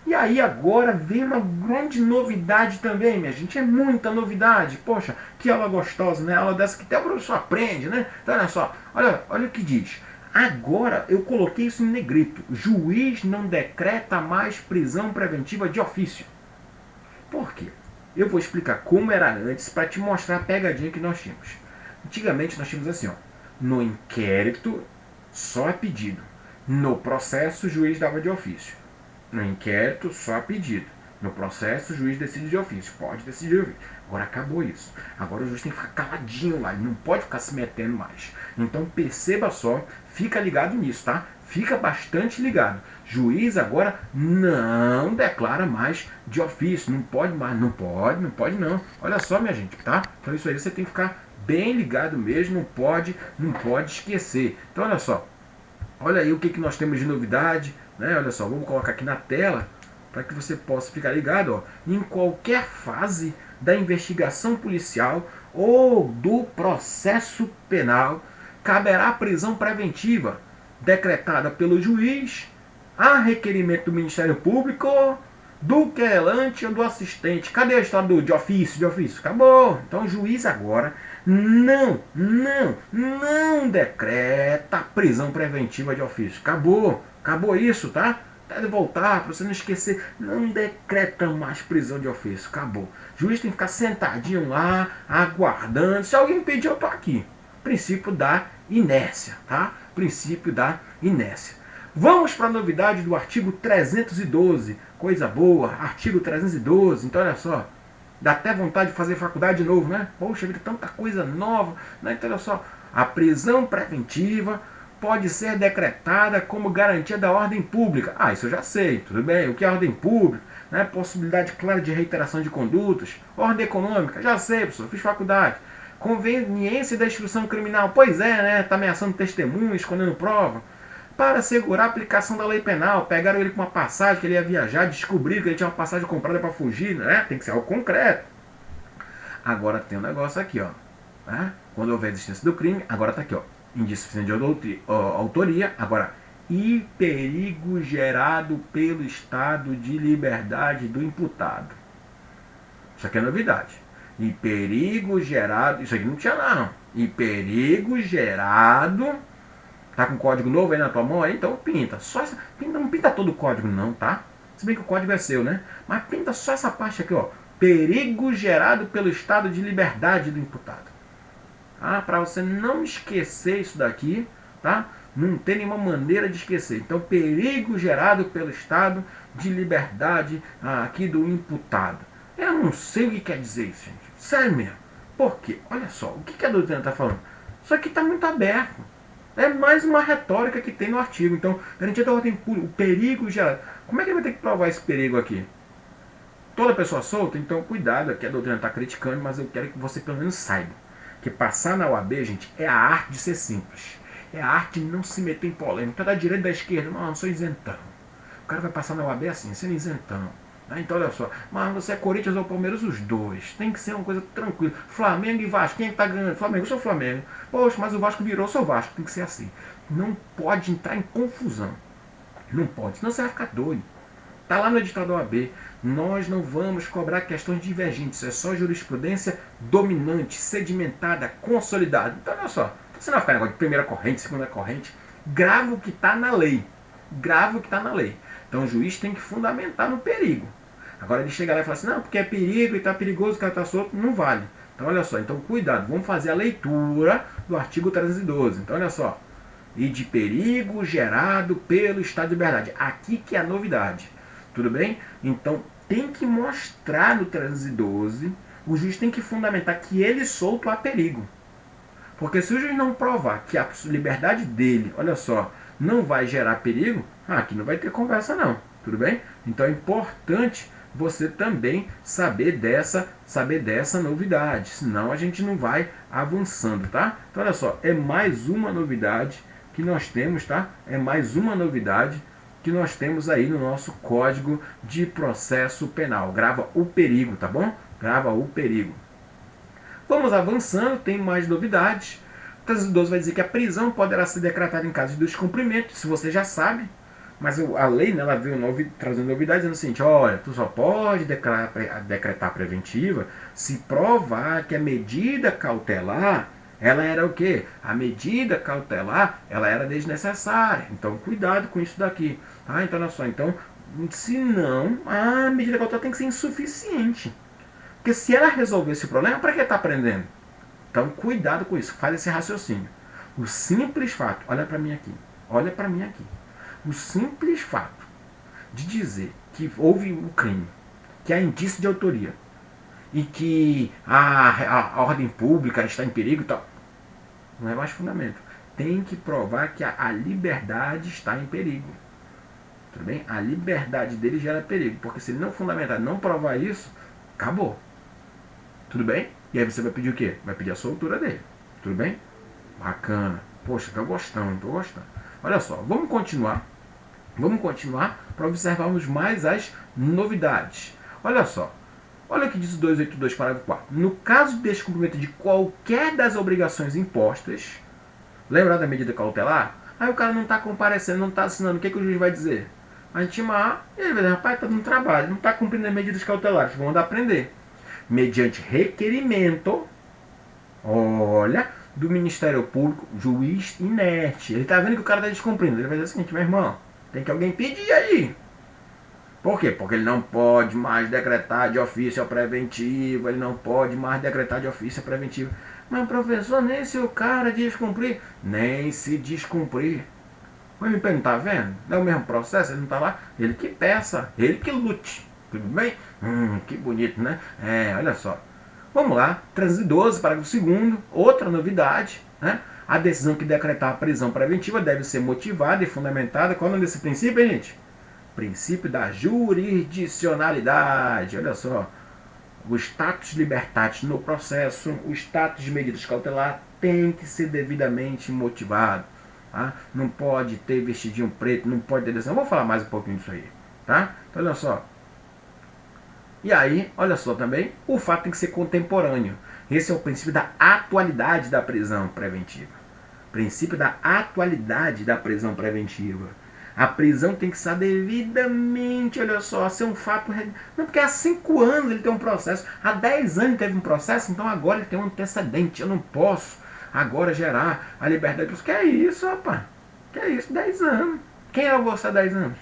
A: E aí agora vem uma grande novidade também, minha gente, é muita novidade, poxa, que aula gostosa, né? Aula dessa que até o professor aprende, né? Então olha só, olha o que diz. Agora eu coloquei isso em negrito, juiz não decreta mais prisão preventiva de ofício. Por quê? Eu vou explicar como era antes para te mostrar a pegadinha que nós tínhamos. Antigamente nós tínhamos assim, ó, no inquérito só a pedido, no processo o juiz dava de ofício. No inquérito, só a pedido. No processo, o juiz decide de ofício. Pode decidir de ofício. Agora acabou isso. Agora o juiz tem que ficar caladinho lá. Ele não pode ficar se metendo mais. Então perceba só, fica ligado nisso, tá? Fica bastante ligado. Juiz agora não declara mais de ofício. Não pode mais. Não pode não. Olha só, minha gente, tá? Então isso aí você tem que ficar bem ligado mesmo. Não pode esquecer. Então olha só. Olha aí o que nós temos de novidade. Né? Olha só, vamos colocar aqui na tela para que você possa ficar ligado, ó, em qualquer fase da investigação policial ou do processo penal, caberá prisão preventiva decretada pelo juiz a requerimento do Ministério Público, do querelante ou do assistente. Cadê a história de ofício? De ofício? Acabou. Então o juiz agora não decreta prisão preventiva de ofício. Acabou isso, tá? Tá de voltar, para você não esquecer. Não decreta mais prisão de ofício. Acabou. O juiz tem que ficar sentadinho lá, aguardando. Se alguém pedir, eu tô aqui. Princípio da inércia, tá? Princípio da inércia. Vamos para a novidade do artigo 312. Coisa boa, artigo 312. Então olha só, dá até vontade de fazer faculdade de novo, né? Poxa vida, tanta coisa nova, né? Então olha só, a prisão preventiva pode ser decretada como garantia da ordem pública. Ah, isso eu já sei, tudo bem. O que é ordem pública? Né? Possibilidade clara de reiteração de condutas. Ordem econômica, já sei, professor, fiz faculdade. Conveniência da instrução criminal. Pois é, né? Está ameaçando testemunhas, escondendo prova. Para assegurar a aplicação da lei penal. Pegaram ele com uma passagem que ele ia viajar, descobriram que ele tinha uma passagem comprada para fugir, né? Tem que ser algo concreto. Agora tem um negócio aqui, ó. Né? Quando houver existência do crime, agora está aqui, ó. Indício suficiente de autoria. Agora, e perigo gerado pelo estado de liberdade do imputado. Isso aqui é novidade. E perigo gerado. Isso aqui não tinha lá, não. E perigo gerado. Tá com código novo aí na tua mão aí? Então pinta. Só essa, não pinta todo o código, não, tá? Se bem que o código é seu, né? Mas pinta só essa parte aqui, ó. Perigo gerado pelo estado de liberdade do imputado. Ah, para você não esquecer isso daqui, tá? Não tem nenhuma maneira de esquecer. Então, perigo gerado pelo estado de liberdade aqui do imputado. Eu não sei o que quer dizer isso, gente. Sério mesmo. Por quê? Olha só, o que a doutrina está falando? Isso aqui está muito aberto. É mais uma retórica que tem no artigo. Então, garantia da ordem pública, o perigo gerado. Como é que ele vai ter que provar esse perigo aqui? Toda pessoa solta? Então, cuidado, aqui a doutrina está criticando, mas eu quero que você pelo menos saiba que passar na UAB, gente, é a arte de ser simples. É a arte de não se meter em polêmica. Tá da direita e da esquerda, não, eu sou isentão. O cara vai passar na UAB assim, sendo isentão. Então olha só, mas você é Corinthians ou Palmeiras, os dois. Tem que ser uma coisa tranquila. Flamengo e Vasco, quem é que tá ganhando? Flamengo, eu sou Flamengo. Poxa, mas o Vasco virou, eu sou Vasco. Tem que ser assim. Não pode entrar em confusão. Não pode, senão você vai ficar doido. Tá lá no edital da OAB. Nós não vamos cobrar questões divergentes. É só jurisprudência dominante, sedimentada, consolidada. Então olha só, você não vai ficar negócio de primeira corrente, segunda corrente. Grava o que está na lei. Grava o que está na lei. Então o juiz tem que fundamentar no perigo. Agora ele chega lá e fala assim, não, porque é perigo e está perigoso, o cara está solto, não vale. Então olha só, então cuidado, vamos fazer a leitura do artigo 312. Então olha só, e de perigo gerado pelo estado de liberdade. Aqui que é a novidade. Tudo bem? Então tem que mostrar no 312, o juiz tem que fundamentar que ele solto há perigo. Porque se o juiz não provar que a liberdade dele, olha só, não vai gerar perigo, aqui não vai ter conversa não. Tudo bem? Então é importante você também saber dessa novidade. Senão a gente não vai avançando, tá? Então olha só, é mais uma novidade que nós temos, tá? É mais uma novidade que nós temos aí no nosso Código de Processo Penal. Grava o perigo, tá bom? Grava o perigo. Vamos avançando, tem mais novidades. O 312 vai dizer que a prisão poderá ser decretada em caso de descumprimento, se você já sabe. Mas a lei, né, ela veio trazendo novidades, dizendo o seguinte, olha, tu só pode decretar preventiva se provar que a medida cautelar, ela era o quê? A medida cautelar, ela era desnecessária. Então, cuidado com isso daqui. Tá? Então, olha só. Então, se não, a medida cautelar tem que ser insuficiente. Porque se ela resolver esse problema, para que está aprendendo? Então, cuidado com isso. Faz esse raciocínio. O simples fato, olha para mim aqui. Olha para mim aqui. O simples fato de dizer que houve um crime, que há indício de autoria, e que a ordem pública está em perigo e tal, não é mais fundamento. Tem que provar que a liberdade está em perigo. Tudo bem? A liberdade dele gera perigo. Porque se ele não fundamentar, não provar isso, acabou. Tudo bem? E aí você vai pedir o quê? Vai pedir a soltura dele. Tudo bem? Bacana. Poxa, tô gostando. Olha só, vamos continuar. Vamos continuar para observarmos mais as novidades. Olha só. Olha o que diz o 282, parágrafo 4. No caso de descumprimento de qualquer das obrigações impostas, lembra da medida cautelar? Aí o cara não está comparecendo, não está assinando. O que o juiz vai dizer? Vai intimar. E ele vai dizer, rapaz, está no trabalho, não está cumprindo as medidas cautelares. Vão mandar prender. Mediante requerimento, olha, do Ministério Público, juiz inerte. Ele está vendo que o cara está descumprindo. Ele vai dizer o seguinte, meu irmão, tem que alguém pedir aí. Por quê? Porque ele não pode mais decretar de ofício preventivo, ele não pode mais decretar de ofício preventivo. Mas, professor, nem se o cara descumprir, nem se descumprir. Mas me perguntar, tá vendo? Não é o mesmo processo, ele não está lá? Ele que peça, ele que lute. Tudo bem? Que bonito, né? Olha só. Vamos lá, 312, parágrafo 2º, outra novidade, né? A decisão que decretar a prisão preventiva deve ser motivada e fundamentada. Qual é o nome desse princípio, hein, gente? Princípio da jurisdicionalidade. Olha só. o status libertatis no processo, o status de medidas cautelar tem que ser devidamente motivado. Tá? Não pode ter vestidinho preto, não pode ter decisão. Vou falar mais um pouquinho disso aí. Tá? Então, olha só. E aí, olha só também, o fato tem que ser contemporâneo. Esse é o princípio da atualidade da prisão preventiva. Princípio da atualidade da prisão preventiva. A prisão tem que estar devidamente, olha só, ser um fato... Não, porque há 5 anos ele tem um processo, há 10 anos ele teve um processo, então agora ele tem um antecedente. Eu não posso agora gerar a liberdade. Que é isso, rapaz? Que é isso, 10 anos. Quem era você há 10 anos?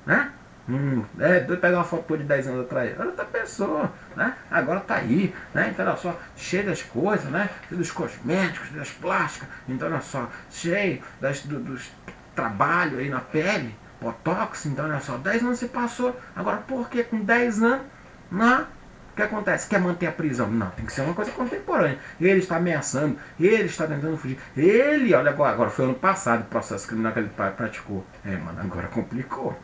A: Né? Doido pegar uma foto de 10 anos atrás. Era outra pessoa, né? Agora tá aí, né? Então olha só, cheio das coisas, né? Cheio dos cosméticos, das plásticas. Então olha só, cheio dos trabalho aí na pele, botox. Então olha só, 10 anos se passou. Agora por que com 10 anos, não? O que acontece? Quer manter a prisão? Não, tem que ser uma coisa contemporânea. Ele está ameaçando, ele está tentando fugir. Ele, olha agora foi ano passado o processo criminal que ele praticou. Mano, agora complicou.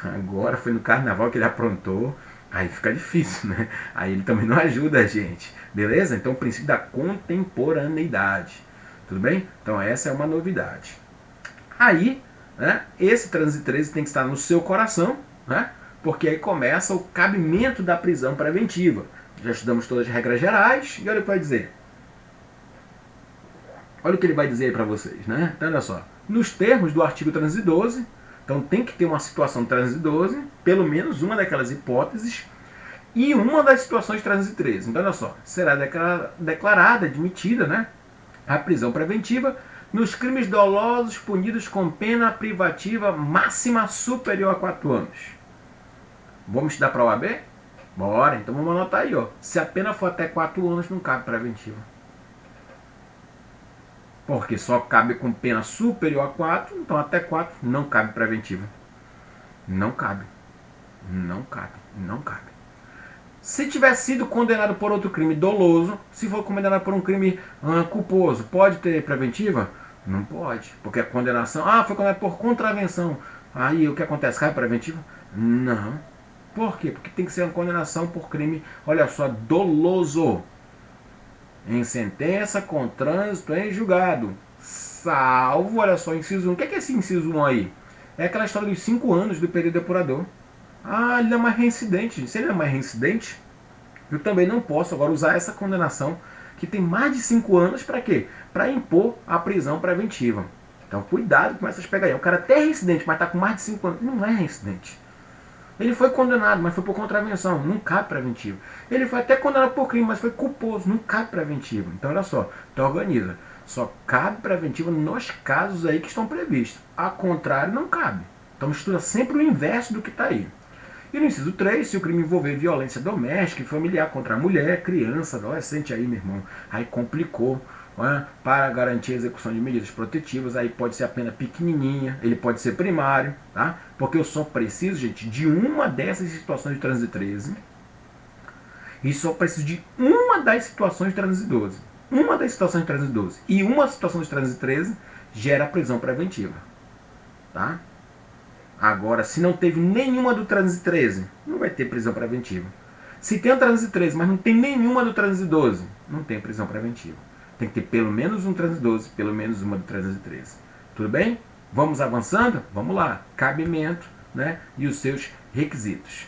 A: Agora foi no carnaval que ele aprontou. Aí fica difícil, né? Aí ele também não ajuda a gente. Beleza? Então o princípio da contemporaneidade. Tudo bem? Então essa é uma novidade. Aí, né, esse trânsito 13 tem que estar no seu coração, né? Porque aí começa o cabimento da prisão preventiva. Já estudamos todas as regras gerais. E olha o que vai dizer. Olha o que ele vai dizer aí para vocês, né? Então olha só. Nos termos do artigo 312... Então tem que ter uma situação 312, pelo menos uma daquelas hipóteses, e uma das situações 313. Então olha só, será declarada, admitida, né, a prisão preventiva nos crimes dolosos punidos com pena privativa máxima superior a 4 anos. Vamos estudar para a OAB? Bora, então vamos anotar aí, ó. Se a pena for até 4 anos, não cabe preventiva. Porque só cabe com pena superior a 4, então até 4 não cabe preventiva. Não cabe. Não cabe. Não cabe. Se tiver sido condenado por outro crime doloso, se for condenado por um crime culposo, pode ter preventiva? Não pode. Porque a condenação... foi condenado por contravenção. Aí o que acontece? Cai preventiva? Não. Por quê? Porque tem que ser uma condenação por crime, olha só, doloso. Em sentença com trânsito em julgado. Salvo, olha só, inciso 1. O que é esse inciso 1 aí? É aquela história dos 5 anos do período depurador. Ele não é mais reincidente. Se ele não é mais reincidente, eu também não posso agora usar essa condenação que tem mais de 5 anos para quê? Para impor a prisão preventiva. Então cuidado com essas pegadinhas. O cara até é reincidente, mas está com mais de 5 anos. Não é reincidente. Ele foi condenado, mas foi por contravenção. Não cabe preventivo. Ele foi até condenado por crime, mas foi culposo. Não cabe preventivo. Então, olha só. Então, organiza. Só cabe preventivo nos casos aí que estão previstos. A contrário, não cabe. Então, estuda sempre o inverso do que está aí. E no inciso 3, se o crime envolver violência doméstica e familiar contra a mulher, criança, adolescente aí, meu irmão, aí complicou. Para garantir a execução de medidas protetivas, aí pode ser a pena pequenininha, ele pode ser primário, tá? Porque eu só preciso, gente, de uma dessas situações de trânsito 13 e só preciso de uma das situações de trânsito 12. Uma das situações de trânsito 12 e uma situação de trânsito 13 gera prisão preventiva, tá? Agora, se não teve nenhuma do trânsito 13, não vai ter prisão preventiva. Se tem o trânsito 13, mas não tem nenhuma do trânsito 12, não tem prisão preventiva. Tem que ter pelo menos um trânsito 12, pelo menos uma do trânsito 13. Tudo bem? Vamos avançando? Vamos lá. Cabimento, né? E os seus requisitos.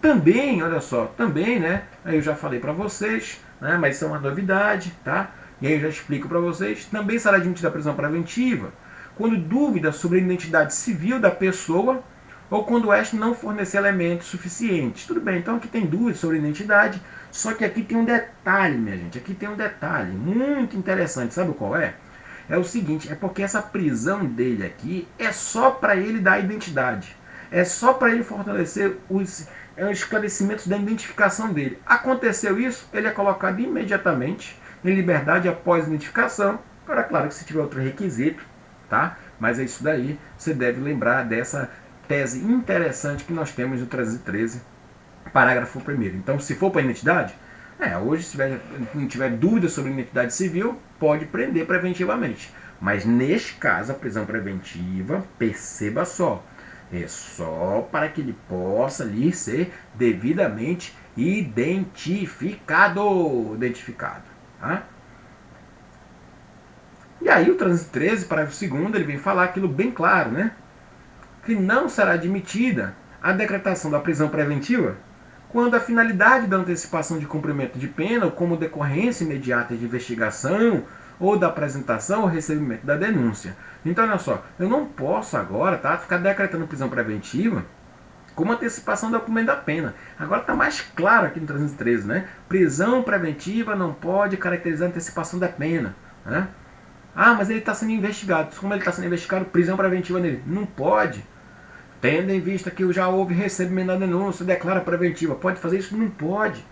A: Também, olha só, também, né? Aí eu já falei para vocês, né? Mas isso é uma novidade, tá? E aí eu já explico para vocês. Também será admitida a prisão preventiva quando dúvida sobre a identidade civil da pessoa ou quando esta não fornecer elementos suficientes. Tudo bem, então aqui tem dúvida sobre a identidade, só que aqui tem um detalhe, minha gente. Aqui tem um detalhe muito interessante. Sabe qual é? É o seguinte, é porque essa prisão dele aqui é só para ele dar a identidade. É só para ele fortalecer os esclarecimentos da identificação dele. Aconteceu isso, ele é colocado imediatamente em liberdade após a identificação. Agora, claro que se tiver outro requisito, tá? Mas é isso daí, você deve lembrar dessa tese interessante que nós temos no 313, parágrafo 1º. Então, se for para identidade, hoje, se não tiver dúvida sobre identidade civil, pode prender preventivamente. Mas, neste caso, a prisão preventiva, perceba só, é só para que ele possa ali ser devidamente identificado. Identificado. Tá? E aí o 313, parágrafo 2º, ele vem falar aquilo bem claro, né? Que não será admitida a decretação da prisão preventiva quando a finalidade da antecipação de cumprimento de pena, ou como decorrência imediata de investigação, ou da apresentação ou recebimento da denúncia. Então, olha só, eu não posso agora, tá, ficar decretando prisão preventiva como antecipação do cumprimento da pena. Agora está mais claro aqui no 313, né? Prisão preventiva não pode caracterizar antecipação da pena, né? Ah, mas ele está sendo investigado. Como ele está sendo investigado, prisão preventiva nele. Não pode. Tendo em vista que já houve recebimento da denúncia, declara preventiva. Pode fazer isso? Não pode.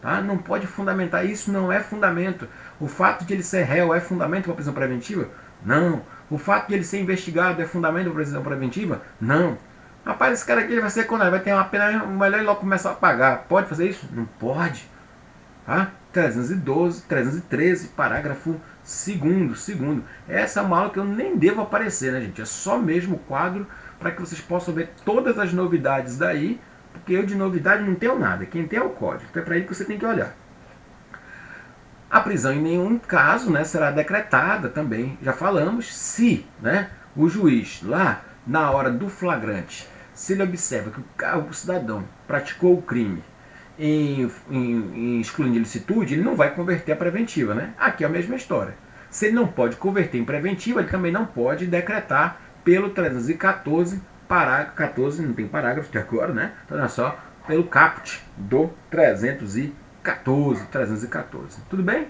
A: Tá? Não pode fundamentar. Isso não é fundamento. O fato de ele ser réu é fundamento para prisão preventiva? Não. O fato de ele ser investigado é fundamento para prisão preventiva? Não. Rapaz, esse cara aqui ele vai ser condenado, vai ter uma pena, melhor ele logo começar a pagar. Pode fazer isso? Não pode. Tá? 312, 313, parágrafo 2º. Essa é uma aula que eu nem devo aparecer, né, gente? É só mesmo o quadro para que vocês possam ver todas as novidades daí, porque eu de novidade não tenho nada. Quem tem é o código. Então é para ele que você tem que olhar. A prisão em nenhum caso, né, será decretada também, já falamos, se, né, o juiz lá, na hora do flagrante, se ele observa que o cidadão praticou o crime em excluindo ilicitude, ele não vai converter a preventiva, né? Aqui é a mesma história. Se ele não pode converter em preventiva, ele também não pode decretar pelo 314, parágrafo 14, não tem parágrafo até agora, né? Então olha só, pelo caput do 314. Tudo bem?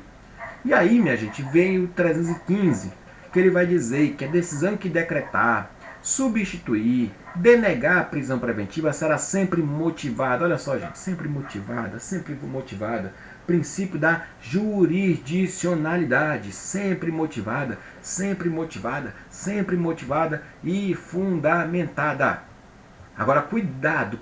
A: E aí, minha gente, vem o 315, que ele vai dizer que a decisão que decretar, substituir, denegar a prisão preventiva será sempre motivada. Olha só, gente, sempre motivada. Princípio da jurisdicionalidade, sempre motivada e fundamentada. Agora, cuidado.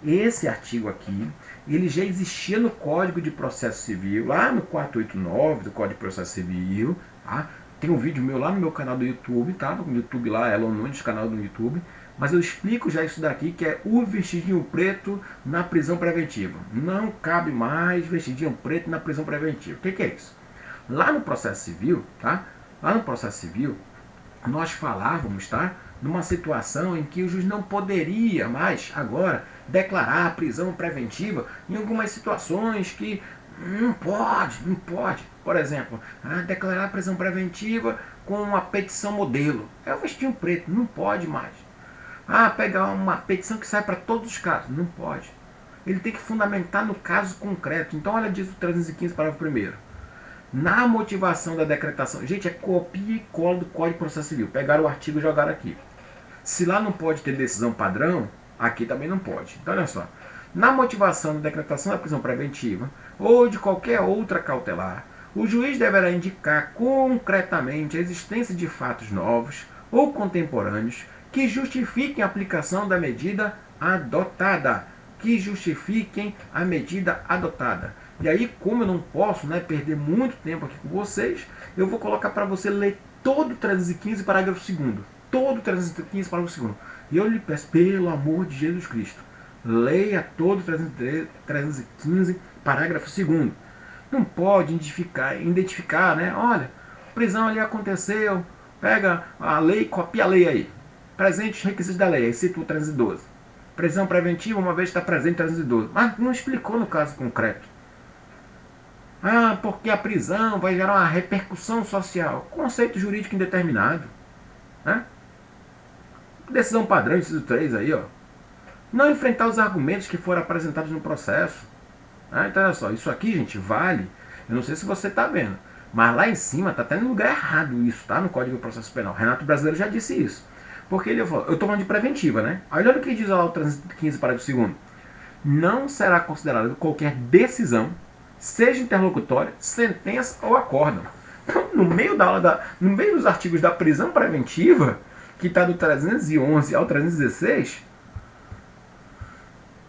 A: Esse artigo aqui, ele já existia no Código de Processo Civil, lá no 489 do Código de Processo Civil, tá? Tem um vídeo meu lá no meu canal do YouTube, tá? No YouTube lá, Elon Nunes, canal do YouTube. Mas eu explico já isso daqui, que é o vestidinho preto na prisão preventiva. Não cabe mais vestidinho preto na prisão preventiva. O que é isso? Lá no processo civil, tá? Lá no processo civil, nós falávamos, tá? Numa situação em que o juiz não poderia mais, agora, declarar a prisão preventiva em algumas situações que não pode. Por exemplo, declarar a prisão preventiva com uma petição modelo. É o vestidinho preto, não pode mais. Pegar uma petição que sai para todos os casos. Não pode. Ele tem que fundamentar no caso concreto. Então, olha, diz o 315, parágrafo 1º. Na motivação da decretação. Gente, é copia e cola do Código de Processo Civil. Pegaram o artigo e jogaram aqui. Se lá não pode ter decisão padrão, aqui também não pode. Então, olha só. Na motivação da decretação da prisão preventiva ou de qualquer outra cautelar, o juiz deverá indicar concretamente a existência de fatos novos ou contemporâneos que justifiquem a aplicação da medida adotada. E aí, como eu não posso, né, perder muito tempo aqui com vocês, eu vou colocar para você ler todo o 315, parágrafo 2º. Todo o 315, parágrafo 2º. E eu lhe peço, pelo amor de Jesus Cristo, leia todo o 315, parágrafo 2º. Não pode identificar, né? Olha, prisão ali aconteceu, pega a lei, copia a lei aí. Presente os requisitos da lei, aí cita o 312. Prisão preventiva, uma vez está presente 312. Mas não explicou no caso concreto. Porque a prisão vai gerar uma repercussão social. Conceito jurídico indeterminado. Né? Decisão padrão, inciso 3 aí, ó. Não enfrentar os argumentos que foram apresentados no processo. Então, olha só, isso aqui, gente, vale. Eu não sei se você está vendo, mas lá em cima está até no lugar errado isso, tá? No Código de Processo Penal. Renato Brasileiro já disse isso. Porque ele falou, eu estou falando de preventiva, né? Olha o que diz lá o 315, parágrafo 2º. Não será considerada qualquer decisão, seja interlocutória, sentença ou acórdão. Então, no meio da aula, no meio dos artigos da prisão preventiva, que está do 311 ao 316,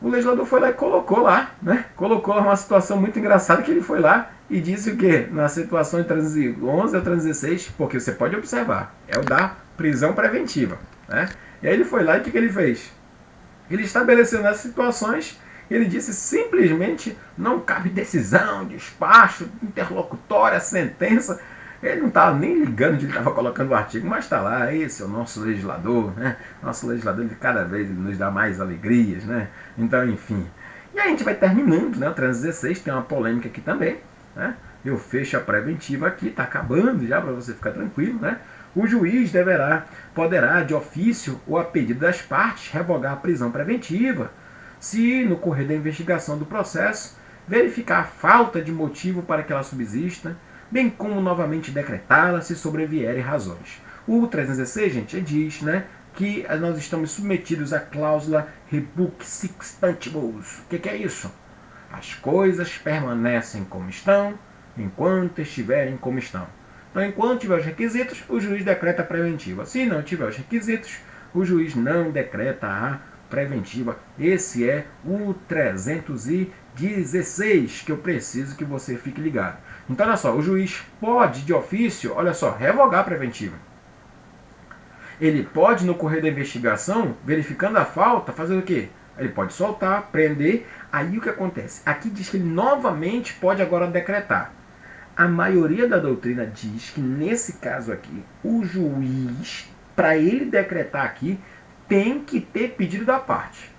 A: o legislador foi lá e colocou lá, né? Colocou lá uma situação muito engraçada que ele foi lá e disse o quê? Na situação de 311 ao 316, porque você pode observar, é o da prisão preventiva, né? E aí ele foi lá e o que ele fez? Ele estabeleceu nessas situações Ele disse simplesmente não cabe decisão, despacho, interlocutória, sentença. Ele não estava nem ligando onde ele estava colocando o artigo, mas está lá, esse é o nosso legislador, né? Nosso legislador, ele cada vez nos dá mais alegrias, né? Então, enfim. E aí a gente vai terminando, né? O 316 tem uma polêmica aqui também, né? Eu fecho a preventiva aqui, está acabando já, para você ficar tranquilo, né? O juiz poderá, de ofício ou a pedido das partes, revogar a prisão preventiva, se, no correr da investigação do processo, verificar a falta de motivo para que ela subsista, bem como novamente decretá-la se sobrevierem razões. O 316, gente, diz, né, que nós estamos submetidos à cláusula rebus sic stantibus. O que é isso? As coisas permanecem como estão, enquanto estiverem como estão. Então, enquanto tiver os requisitos, o juiz decreta a preventiva. Se não tiver os requisitos, o juiz não decreta a preventiva. Esse é o 316 que eu preciso que você fique ligado. Então, olha só, o juiz pode, de ofício, olha só, revogar a preventiva. Ele pode, no correr da investigação, verificando a falta, fazer o quê? Ele pode soltar, prender. Aí o que acontece? Aqui diz que ele novamente pode agora decretar. A maioria da doutrina diz que, nesse caso aqui, o juiz, para ele decretar aqui, tem que ter pedido da parte.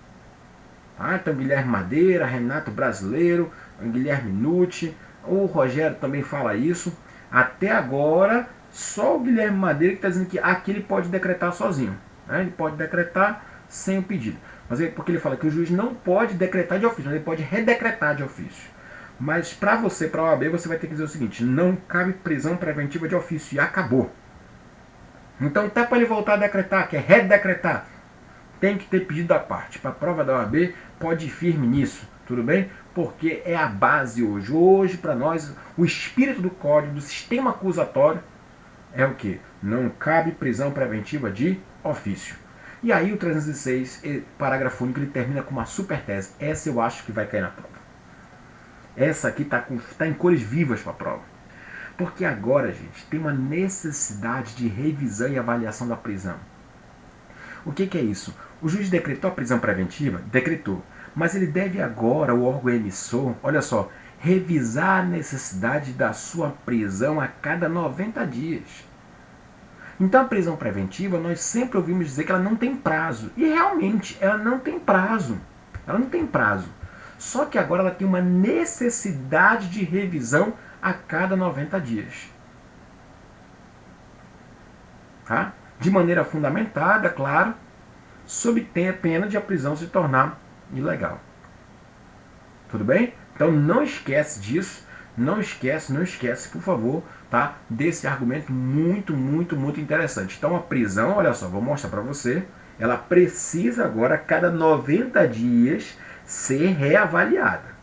A: Tá? Então, Guilherme Madeira, Renato Brasileiro, Guilherme Nucci, o Rogério também fala isso. Até agora, só o Guilherme Madeira que está dizendo que aqui ele pode decretar sozinho. Né? Ele pode decretar sem o pedido. Mas porque ele fala que o juiz não pode decretar de ofício, mas ele pode redecretar de ofício. Mas para você, para a OAB, você vai ter que dizer o seguinte: não cabe prisão preventiva de ofício. E acabou. Então, até para ele voltar a decretar, que é redecretar, tem que ter pedido da parte. Para a prova da OAB, pode ir firme nisso. Tudo bem? Porque é a base hoje. Hoje, para nós, o espírito do código, do sistema acusatório, é o quê? Não cabe prisão preventiva de ofício. E aí o 306, parágrafo único, ele termina com uma super tese. Essa eu acho que vai cair na prova. Essa aqui está em cores vivas para a prova. Porque agora, gente, tem uma necessidade de revisão e avaliação da prisão. O que é isso? O juiz decretou a prisão preventiva? Decretou. Mas ele deve agora, o órgão emissor, olha só, revisar a necessidade da sua prisão a cada 90 dias. Então a prisão preventiva, nós sempre ouvimos dizer que ela não tem prazo. E realmente, ela não tem prazo. Ela não tem prazo. Só que agora ela tem uma necessidade de revisão a cada 90 dias. Tá? De maneira fundamentada, claro, sob pena de a prisão se tornar ilegal. Tudo bem? Então não esquece disso. Não esquece, por favor, tá? Desse argumento muito interessante. Então a prisão, olha só, vou mostrar para você, ela precisa agora, a cada 90 dias, ser reavaliada.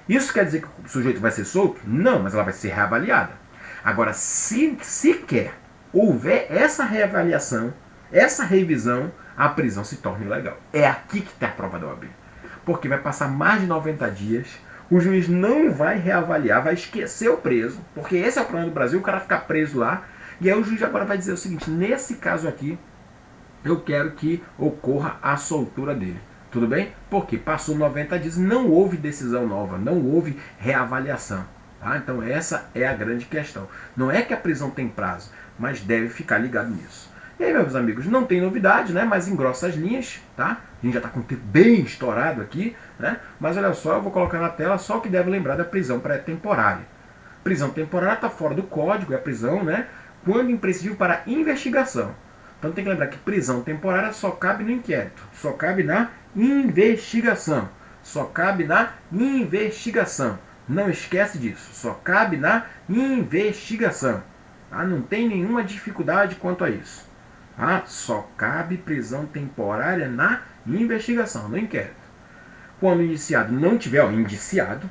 A: Isso quer dizer que o sujeito vai ser solto? Não, mas ela vai ser reavaliada. Agora, se sequer houver essa reavaliação, essa revisão, a prisão se torna ilegal. É aqui que está a prova da OAB. Porque vai passar mais de 90 dias, o juiz não vai reavaliar, vai esquecer o preso, porque esse é o problema do Brasil, o cara fica preso lá, e aí o juiz agora vai dizer o seguinte: nesse caso aqui, eu quero que ocorra a soltura dele. Tudo bem? Porque passou 90 dias, não houve decisão nova, não houve reavaliação. Tá? Então essa é a grande questão. Não é que a prisão tem prazo, mas deve ficar ligado nisso. E aí, meus amigos, não tem novidade, né? Mas engrossa as linhas, tá? A gente já está com o tempo bem estourado aqui, né? Mas olha só, eu vou colocar na tela só o que deve lembrar da prisão pré-temporária. Prisão temporária está fora do código, é a prisão, né? Quando imprescindível para investigação. Então tem que lembrar que prisão temporária só cabe no inquérito, só cabe na investigação. Só cabe na investigação. Não esquece disso, só cabe na investigação. Tá? Não tem nenhuma dificuldade quanto a isso. Tá? Só cabe prisão temporária na investigação, no inquérito. Quando o indiciado não tiver, indiciado,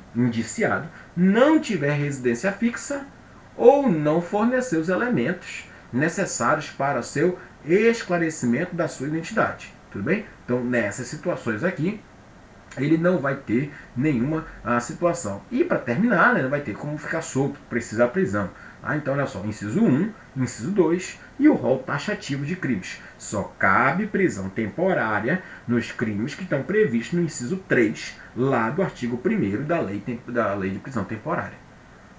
A: não tiver residência fixa ou não fornecer os elementos necessários para o seu esclarecimento da sua identidade. Tudo bem? Então, nessas situações aqui, ele não vai ter nenhuma situação. E para terminar, né, não vai ter como ficar solto, precisa da prisão. Tá? Então, olha só, inciso 1, inciso 2 e o rol taxativo de crimes. Só cabe prisão temporária nos crimes que estão previstos no inciso 3, lá do artigo 1º da lei de prisão temporária.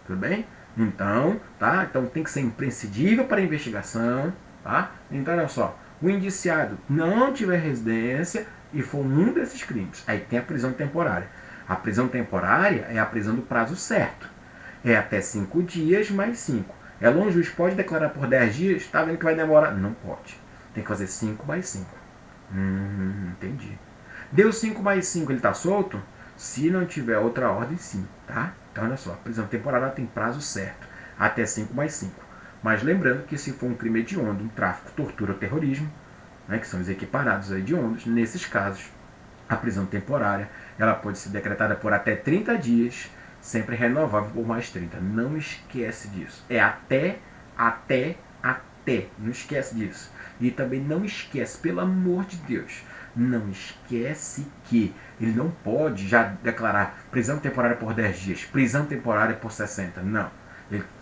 A: Tudo bem? Então, tá? Então tem que ser imprescindível para a investigação, tá? Então, olha só, o indiciado não tiver residência e for um desses crimes, aí tem a prisão temporária. A prisão temporária é a prisão do prazo certo. É até 5 dias mais 5. O juiz pode declarar por 10 dias? Está vendo que vai demorar? Não pode. Tem que fazer 5 mais 5. Entendi. Deu 5 mais 5, ele está solto? Se não tiver outra ordem, sim. Tá? Então, olha só. A prisão temporária tem prazo certo. Até 5 mais 5. Mas lembrando que se for um crime hediondo, um tráfico, tortura ou terrorismo, né, que são os equiparados a hediondos, nesses casos, a prisão temporária ela pode ser decretada por até 30 dias, sempre renovável por mais 30. Não esquece disso. É até. Não esquece disso. E também não esquece, pelo amor de Deus, não esquece que ele não pode já declarar prisão temporária por 10 dias, prisão temporária por 60. Não.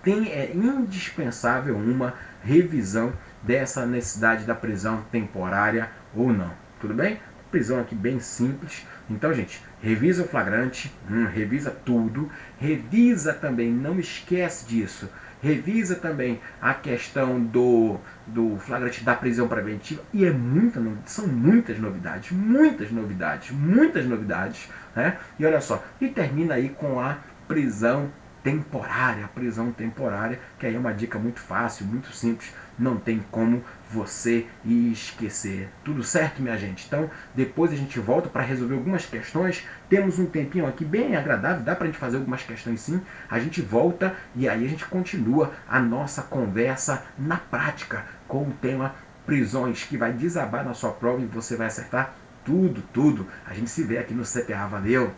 A: É indispensável uma revisão dessa necessidade da prisão temporária ou não. Tudo bem? Prisão aqui bem simples. Então, gente, revisa o flagrante, revisa tudo, revisa também, não esquece disso, revisa também a questão do flagrante da prisão preventiva, e são muitas novidades, né? E olha só, e termina aí com a prisão temporária, que aí é uma dica muito fácil, muito simples, não tem como você esquecer. Tudo certo, minha gente? Então, depois a gente volta para resolver algumas questões. Temos um tempinho aqui bem agradável, dá para a gente fazer algumas questões sim. A gente volta e aí a gente continua a nossa conversa na prática com o tema prisões, que vai desabar na sua prova e você vai acertar tudo. A gente se vê aqui no CPA. Valeu!